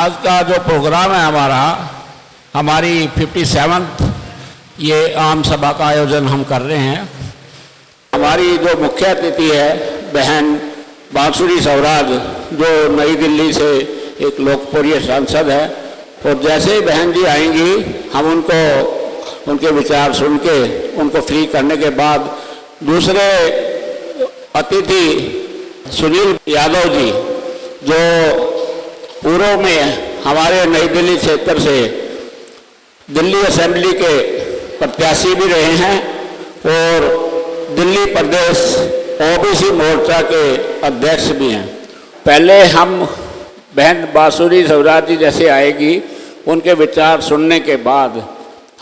आज का जो प्रोग्राम है हमारी 57th ये आम सभा का आयोजन हम कर रहे हैं। हमारी जो मुख्य अतिथि है बहन बांसुरी स्वराज, जो नई दिल्ली से एक लोकप्रिय सांसद है, और जैसे ही बहन जी आएंगी हम उनके विचार सुन के उनको फ्री करने के बाद दूसरे अतिथि सुनील यादव जी, जो पूर्व में हमारे नई दिल्ली क्षेत्र से दिल्ली असेंबली के प्रत्याशी भी रहे हैं और दिल्ली प्रदेश ओबीसी मोर्चा के अध्यक्ष भी हैं। पहले हम बहन बांसुरी स्वराज जी जैसे आएगी उनके विचार सुनने के बाद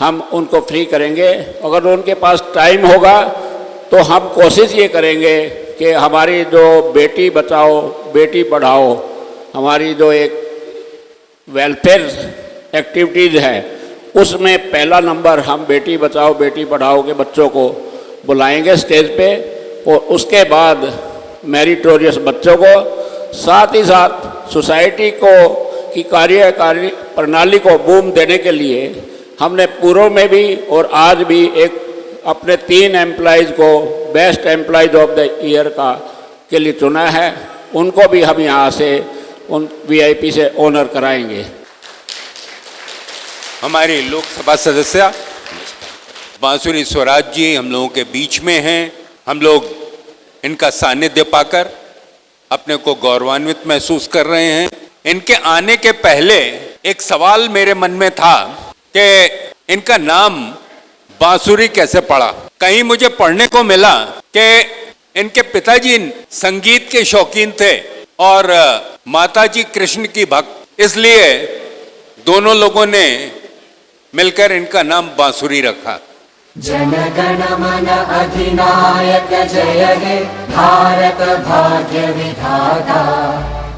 हम उनको फ्री करेंगे। अगर उनके पास टाइम होगा तो हम कोशिश ये करेंगे कि हमारी जो बेटी बचाओ बेटी पढ़ाओ, हमारी जो एक वेलफेयर एक्टिविटीज़ है उसमें पहला नंबर हम बेटी बचाओ बेटी पढ़ाओ के बच्चों को बुलाएंगे स्टेज पे, और उसके बाद मेरिटोरियस बच्चों को, साथ ही साथ सोसाइटी को की कार्यकारी प्रणाली को बूम देने के लिए हमने पूर्व में भी और आज भी एक अपने 3 एम्प्लॉइज़ को best employees of the year के लिए चुना है। उनको भी हम यहाँ से उन वीआईपी से ऑनर कराएंगे। हमारी लोकसभा सदस्य बांसुरी स्वराज जी हम लोगों के बीच में हैं। हम लोग इनका सानिध्य पाकर अपने को गौरवान्वित महसूस कर रहे हैं। इनके आने के पहले एक सवाल मेरे मन में था कि इनका नाम बांसुरी कैसे पड़ा। कहीं मुझे पढ़ने को मिला कि इनके पिताजी संगीत के शौकीन थे और माताजी कृष्ण की भक्त, इसलिए दोनों लोगों ने मिलकर इनका नाम बांसुरी रखा। जन गण मन अधिनायक जय हे भारत भाग्य विधाता,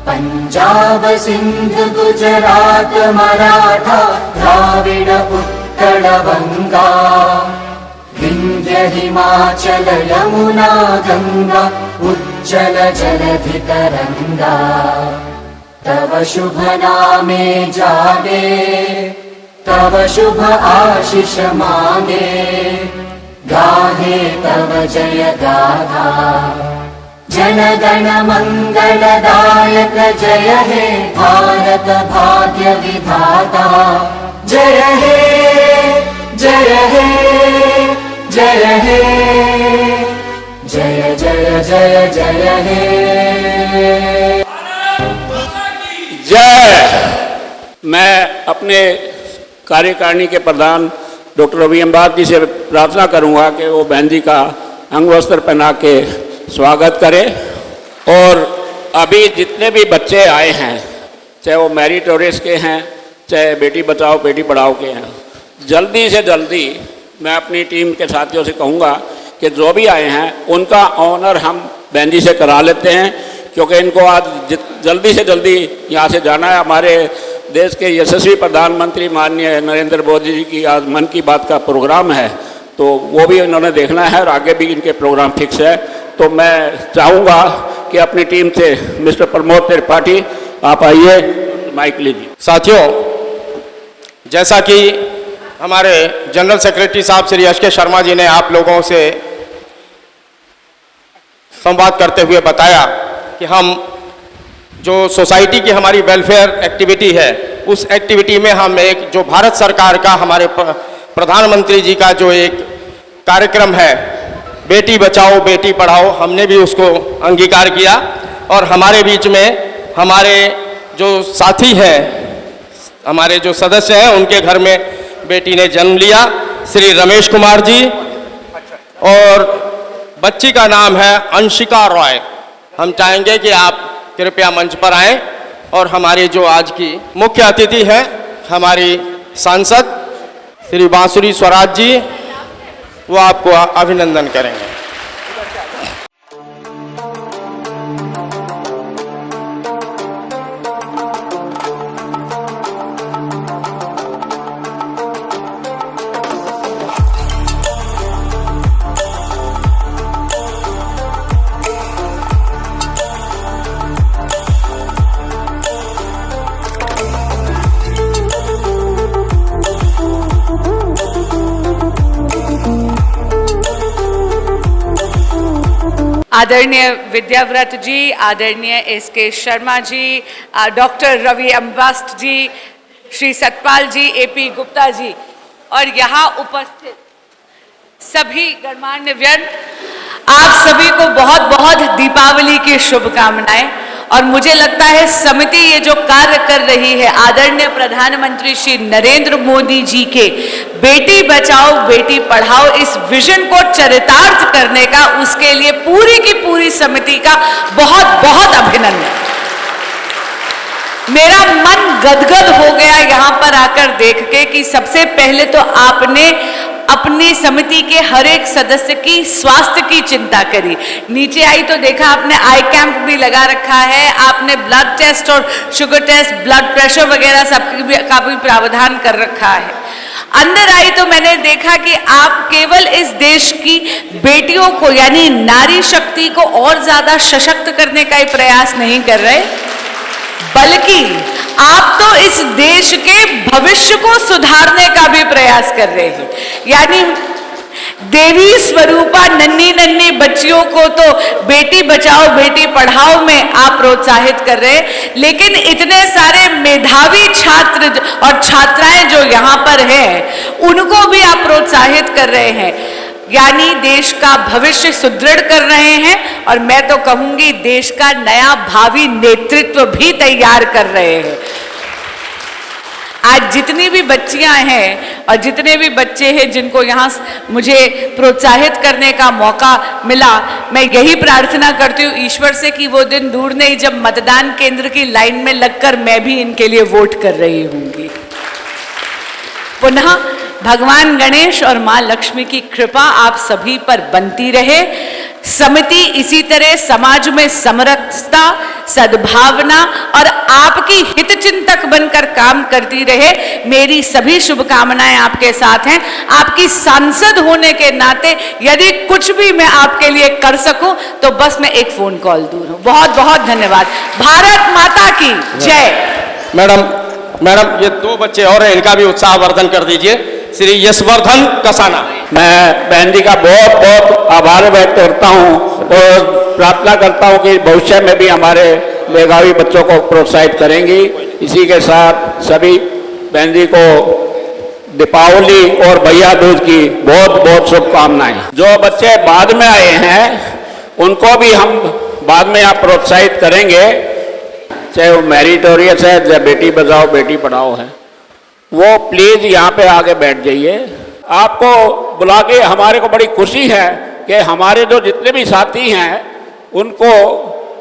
पंजाब सिंध गुजरात मराठा द्राविड उत्कल बंगा, विंध्य हिमाचल यमुना गंगा उज्जल जलधि तरंगा, तव शुभ नामे जागे तव शुभ आशीष मांगे, गाहे तव जय गाथा। जन गण मंगलदायक जय हे भारत भाग्य विधाता, जय हे जय हे जय हे जय जय जय जय हे जय। मैं अपने कार्यकारिणी के प्रधान डॉक्टर रवि अम्बाद जी से प्रार्थना करूंगा कि वो बहन जी का अंग वस्त्र पहना के स्वागत करें। और अभी जितने भी बच्चे आए हैं, चाहे वो मेरिटोरियस के हैं चाहे बेटी बचाओ बेटी पढ़ाओ के हैं, जल्दी से जल्दी मैं अपनी टीम के साथियों से कहूँगा कि जो भी आए हैं उनका ऑनर हम बहन जी से करा लेते हैं, क्योंकि इनको आज जल्दी से जल्दी यहाँ से जाना है। हमारे देश के यशस्वी प्रधानमंत्री माननीय नरेंद्र मोदी जी की आज मन की बात का प्रोग्राम है, तो वो भी इन्होंने देखना है और आगे भी इनके प्रोग्राम फिक्स है। तो मैं चाहूँगा कि अपनी टीम से मिस्टर प्रमोद त्रिपाठी आप आइए, माइक लीजिए। साथियों, जैसा कि हमारे जनरल सेक्रेटरी साहब श्री एस के शर्मा जी ने आप लोगों से संवाद करते हुए बताया कि हम जो सोसाइटी की हमारी वेलफेयर एक्टिविटी है, उस एक्टिविटी में हम एक जो भारत सरकार का हमारे प्रधानमंत्री जी का जो एक कार्यक्रम है बेटी बचाओ बेटी पढ़ाओ, हमने भी उसको अंगीकार किया। और हमारे बीच में हमारे जो साथी हैं, हमारे जो सदस्य हैं, उनके घर में बेटी ने जन्म लिया, श्री रमेश कुमार जी, और बच्ची का नाम है अंशिका रॉय। हम चाहेंगे कि आप कृपया मंच पर आएं और हमारी जो आज की मुख्य अतिथि हैं हमारी सांसद श्री बांसुरी स्वराज जी, वो आपको अभिनंदन करेंगे। आदरणीय विद्याव्रत जी, आदरणीय एस.के. शर्मा जी, डॉक्टर रवि अम्बास्ट जी, श्री सतपाल जी, ए.पी. गुप्ता जी और यहाँ उपस्थित सभी गणमान्य व्यक्ति, आप सभी को बहुत बहुत दीपावली की शुभकामनाएं। और मुझे लगता है समिति ये जो कार्य कर रही है आदरणीय प्रधानमंत्री श्री नरेंद्र मोदी जी के बेटी बचाओ बेटी पढ़ाओ इस विजन को चरितार्थ करने का, उसके लिए पूरी की पूरी समिति का बहुत बहुत अभिनंदन। मेरा मन गदगद हो गया यहाँ पर आकर देख के कि सबसे पहले तो आपने अपनी समिति के हर एक सदस्य की स्वास्थ्य की चिंता करी। नीचे आई तो देखा आपने आई कैंप भी लगा रखा है, आपने ब्लड टेस्ट और शुगर टेस्ट, ब्लड प्रेशर वगैरह सब का भी प्रावधान कर रखा है। अंदर आई तो मैंने देखा कि आप केवल इस देश की बेटियों को यानी नारी शक्ति को और ज्यादा सशक्त करने का ही प्रयास नहीं कर रहे, बल्कि आप तो इस देश के भविष्य को सुधारने का भी प्रयास कर रहे हैं। यानी देवी स्वरूपा नन्ही नन्ही बच्चियों को तो बेटी बचाओ बेटी पढ़ाओ में आप प्रोत्साहित कर रहे हैं, लेकिन इतने सारे मेधावी छात्र और छात्राएं जो यहाँ पर हैं उनको भी आप प्रोत्साहित कर रहे हैं, यानी देश का भविष्य सुदृढ़ कर रहे हैं। और मैं तो कहूंगी देश का नया भावी नेतृत्व भी तैयार कर रहे हैं। आज जितनी भी बच्चियां हैं और जितने भी बच्चे हैं जिनको यहाँ मुझे प्रोत्साहित करने का मौका मिला, मैं यही प्रार्थना करती हूँ ईश्वर से कि वो दिन दूर नहीं जब मतदान केंद्र की लाइन में लगकर मैं भी इनके लिए वोट कर रही होंगी। पुनः भगवान गणेश और मां लक्ष्मी की कृपा आप सभी पर बनती रहे। समिति इसी तरह समाज में समरसता, सद्भावना और आपकी हितचिंतक बनकर काम करती रहे। मेरी सभी शुभकामनाएं आपके साथ हैं। आपकी सांसद होने के नाते यदि कुछ भी मैं आपके लिए कर सकूं तो बस मैं एक फोन कॉल दूर हूं। बहुत बहुत धन्यवाद। भारत माता की जय। मैडम ये दो बच्चे और हैं, इनका भी उत्साहवर्धन कर दीजिए। श्री यशवर्धन कसाना। मैं बहन जी का बहुत बहुत आभार व्यक्त करता हूं और प्रार्थना करता हूं कि भविष्य में भी हमारे मेधावी बच्चों को प्रोत्साहित करेंगी। इसी के साथ सभी बहन जी को दीपावली और भैया दूज की बहुत बहुत शुभकामनाएं। जो बच्चे बाद में आए हैं उनको भी हम बाद में यहाँ प्रोत्साहित करेंगे, चाहे वो मेरिटोरियस है, चाहे बेटी बचाओ बेटी पढ़ाओ है, वो प्लीज यहाँ पे आके बैठ जाइए। आपको बुला के हमारे को बड़ी खुशी है कि हमारे जो जितने भी साथी हैं उनको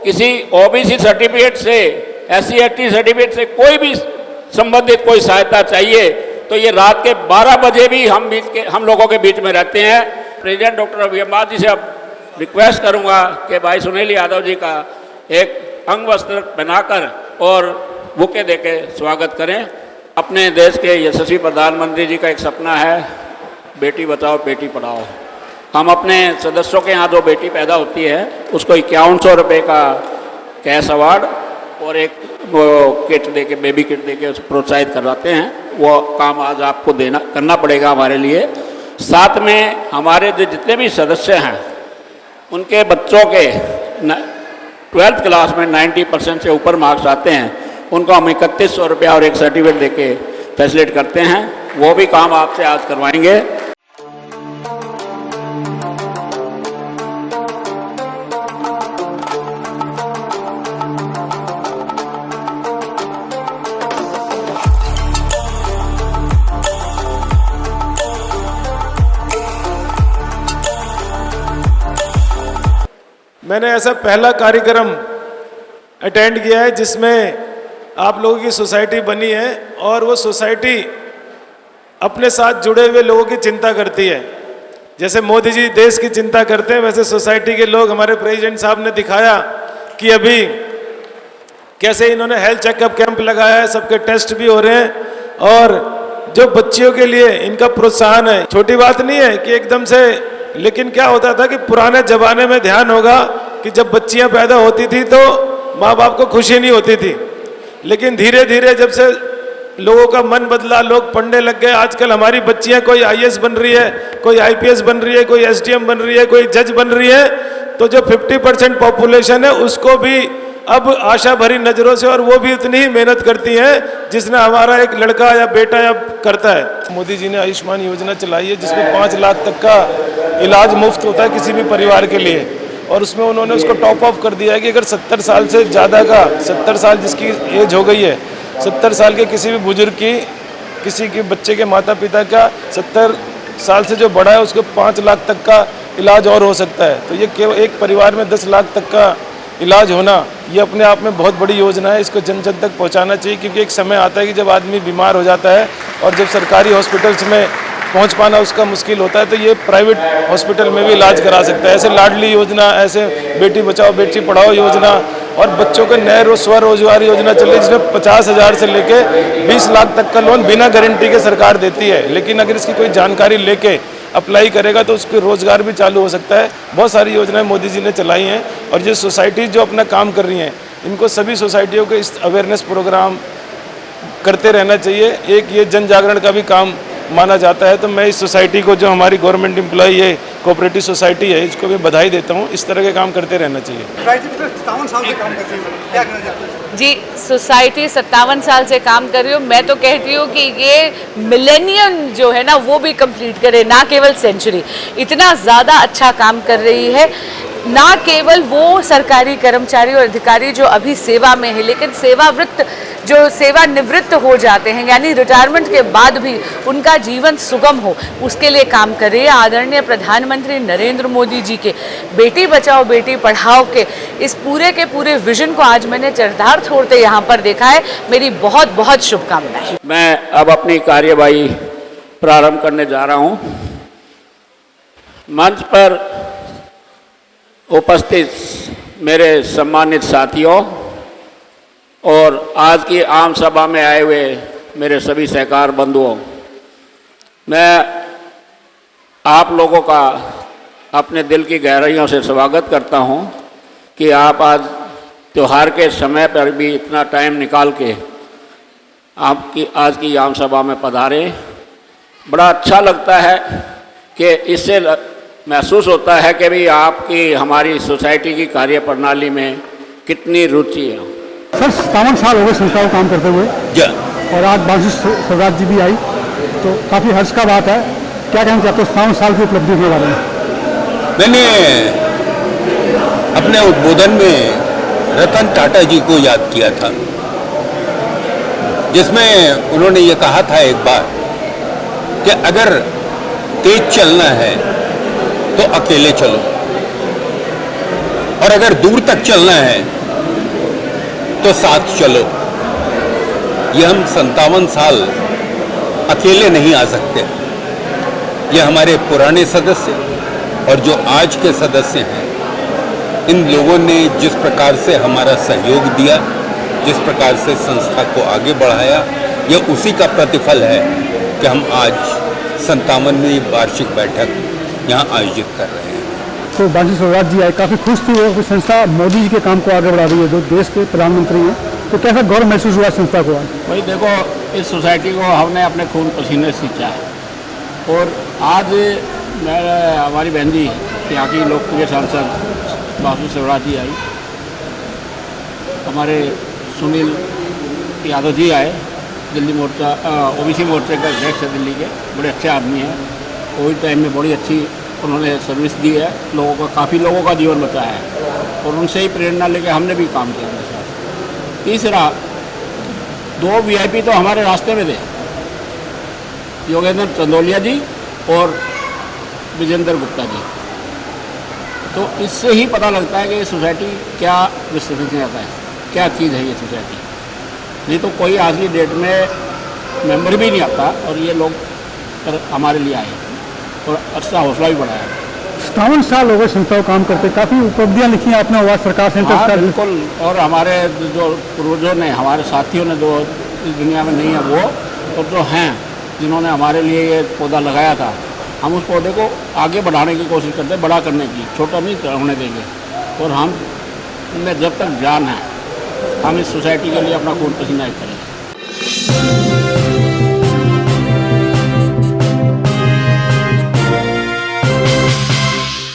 किसी ओबीसी सर्टिफिकेट से, SC/ST सर्टिफिकेट से कोई भी संबंधित कोई सहायता चाहिए तो ये रात के 12 बजे भी हम लोगों के बीच में रहते हैं। प्रेसिडेंट डॉक्टर रवि अम्बास्ट जी से अब रिक्वेस्ट करूंगा कि भाई सुनील यादव जी का एक अंग वस्त्र पहनाकर और बुके देके स्वागत करें। अपने देश के यशस्वी प्रधानमंत्री जी का एक सपना है बेटी बचाओ बेटी पढ़ाओ। हम अपने सदस्यों के यहाँ जो बेटी पैदा होती है उसको 5100 रुपये का कैश अवार्ड और एक वो किट देके, बेबी किट देके उसको प्रोत्साहित करवाते हैं। वो काम आज आपको करना पड़ेगा हमारे लिए। साथ में हमारे जो जितने भी सदस्य हैं उनके बच्चों के 12th क्लास में 90% से ऊपर मार्क्स आते हैं, उनको हम 3100 रुपया और एक सर्टिफिकेट देके फैसिलिटेट करते हैं। वो भी काम आपसे आज करवाएंगे। मैंने ऐसा पहला कार्यक्रम अटेंड किया है जिसमें आप लोगों की सोसाइटी बनी है और वो सोसाइटी अपने साथ जुड़े हुए लोगों की चिंता करती है। जैसे मोदी जी देश की चिंता करते हैं वैसे सोसाइटी के लोग, हमारे प्रेसिडेंट साहब ने दिखाया कि अभी कैसे इन्होंने हेल्थ चेकअप कैंप लगाया है, सबके टेस्ट भी हो रहे हैं और जो बच्चियों के लिए इनका प्रोत्साहन है। छोटी बात नहीं है कि एकदम से, लेकिन क्या होता था कि पुराने जमाने में ध्यान होगा कि जब बच्चियां पैदा होती थी तो माँ बाप को खुशी नहीं होती थी, लेकिन धीरे धीरे जब से लोगों का मन बदला, लोग पढ़ने लग गए। आजकल हमारी बच्चियां कोई IAS बन रही है, कोई IPS बन रही है, कोई SDM बन रही है, कोई जज बन रही है, तो जो 50% पॉपुलेशन है उसको भी अब आशा भरी नजरों से, और वो भी उतनी ही मेहनत करती हैं जिसने हमारा एक लड़का या बेटा या करता है। मोदी जी ने आयुष्मान योजना चलाई है जिसमें 5 लाख तक का इलाज मुफ्त होता है किसी भी परिवार के लिए, और उसमें उन्होंने उसको टॉप अप कर दिया है कि अगर 70 साल से ज़्यादा का, 70 साल जिसकी एज हो गई है, 70 साल के किसी भी बुजुर्ग की, किसी के बच्चे के माता पिता का 70 साल से जो बड़ा है उसको 5 लाख तक का इलाज और हो सकता है। तो ये केवल एक परिवार में 10 लाख तक का इलाज होना, ये अपने आप में बहुत बड़ी योजना है। इसको जन जन तक पहुंचाना चाहिए, क्योंकि एक समय आता है कि जब आदमी बीमार हो जाता है और जब सरकारी हॉस्पिटल्स में पहुंच पाना उसका मुश्किल होता है, तो ये प्राइवेट हॉस्पिटल में भी इलाज करा सकता है। ऐसे लाडली योजना, ऐसे बेटी बचाओ बेटी पढ़ाओ योजना, और बच्चों के नए स्वरोजगार योजना चल रही है जिसमें 50,000 से लेके 20 लाख तक का लोन बिना गारंटी के सरकार देती है। लेकिन अगर इसकी कोई जानकारी लेके अप्लाई करेगा तो उसके रोजगार भी चालू हो सकता है। बहुत सारी योजनाएं मोदी जी ने चलाई हैं, और ये सोसाइटी जो अपना काम कर रही हैं, इनको सभी सोसाइटियों के इस अवेयरनेस प्रोग्राम करते रहना चाहिए। एक ये जन जागरण का भी काम माना जाता है। तो मैं इस सोसाइटी को, जो हमारी गवर्नमेंट एम्प्लॉई है, कोऑपरेटिव सोसाइटी है, इसको भी बधाई देता हूँ। इस तरह के काम करते रहना चाहिए। 57 साल से काम करती है, क्या कहना चाहते हैं? जी, सोसाइटी 57 साल से काम कर रही हूँ। मैं तो कहती हूँ कि ये मिलेनियम जो है ना वो भी कंप्लीट करे, ना केवल सेंचुरी। इतना ज़्यादा अच्छा काम कर रही है। ना केवल वो सरकारी कर्मचारी और अधिकारी जो अभी सेवा में है, लेकिन सेवावृत्त जो सेवानिवृत्त हो जाते हैं, यानी रिटायरमेंट के बाद भी उनका जीवन सुगम हो, उसके लिए काम कर रही है। आदरणीय प्रधानमंत्री नरेंद्र मोदी जी के बेटी बचाओ बेटी पढ़ाओ के इस पूरे के पूरे विजन को आज मैंने चरधार छोड़ते यहाँ पर देखा है। मेरी बहुत बहुत शुभकामनाएं। मैं अब अपनी कार्यवाही प्रारंभ करने जा रहा हूँ। मंच पर उपस्थित मेरे सम्मानित साथियों और आज की आम सभा में आए हुए मेरे सभी सहकार बंधुओं, मैं आप लोगों का अपने दिल की गहराइयों से स्वागत करता हूं कि आप आज त्यौहार के समय पर भी इतना टाइम निकाल के आपकी आज की आम सभा में पधारे। बड़ा अच्छा लगता है कि इससे महसूस होता है कि भी आपकी हमारी सोसाइटी की कार्यप्रणाली में कितनी रुचि है। सर 57 साल हो गए संस्था को काम करते हुए, और आज बांसुरी स्वराज जी भी आई, तो काफ़ी हर्ष का बात है। क्या कहना चाहते हो 57 साल की उपलब्धि के बारे में? मैंने अपने उद्बोधन में रतन टाटा जी को याद किया था, जिसमें उन्होंने ये कहा था एक बार कि अगर तेज चलना है तो अकेले चलो, और अगर दूर तक चलना है तो साथ चलो। ये हम 57 साल अकेले नहीं आ सकते। ये हमारे पुराने सदस्य और जो आज के सदस्य हैं, इन लोगों ने जिस प्रकार से हमारा सहयोग दिया, जिस प्रकार से संस्था को आगे बढ़ाया, ये उसी का प्रतिफल है कि हम आज 57वीं वार्षिक बैठक यहाँ आयोजित कर रहे हैं। तो बांसुरी स्वराज जी आए, काफ़ी खुश थी वो संस्था मोदी जी के काम को आगे बढ़ा रही है, जो देश के प्रधानमंत्री हैं। तो कैसा गौरव महसूस हुआ संस्था को आज? भाई देखो, इस सोसाइटी को हमने अपने खून पसीने से सींचा है, और आज हमारी बहन जी यहाँ की लोकप्रिय सांसद बांसुरी स्वराज जी आई, हमारे सुनील यादव जी आए, दिल्ली मोर्चा ओबीसी मोर्चे का अध्यक्ष है दिल्ली के, बड़े अच्छे आदमी हैं। कोविड टाइम में बड़ी अच्छी उन्होंने सर्विस दी है, लोगों का काफ़ी लोगों का जीवन बचाया है, और उनसे ही प्रेरणा लेके हमने भी काम किया उनके साथ। तीसरा, 2 वीआईपी तो हमारे रास्ते में थे, योगेंद्र चंदोलिया जी और विजेंद्र गुप्ता जी। तो इससे ही पता लगता है कि ये सोसाइटी क्या विश्वसनीयता है, क्या चीज़ है ये सोसाइटी। नहीं तो कोई आज की डेट में मेंबर भी नहीं आता, और ये लोग हमारे लिए आए और अच्छा हौसला भी बढ़ाया। 57 साल हो गए संस्था को काम करते, काफ़ी उपलब्धियाँ लिखी हैं आपने आवास सरकार सेंटर का। बिल्कुल, और हमारे जो पूर्वजों ने, हमारे साथियों ने, जो इस दुनिया में नहीं है वो, और जो हैं जिन्होंने हमारे लिए ये पौधा लगाया था, हम उस पौधे को आगे बढ़ाने की कोशिश करते हैं, बड़ा करने की, छोटा नहीं होने देंगे। और हम में जब तक जान है, हम इस सोसाइटी के लिए अपना खून पसीना करेंगे।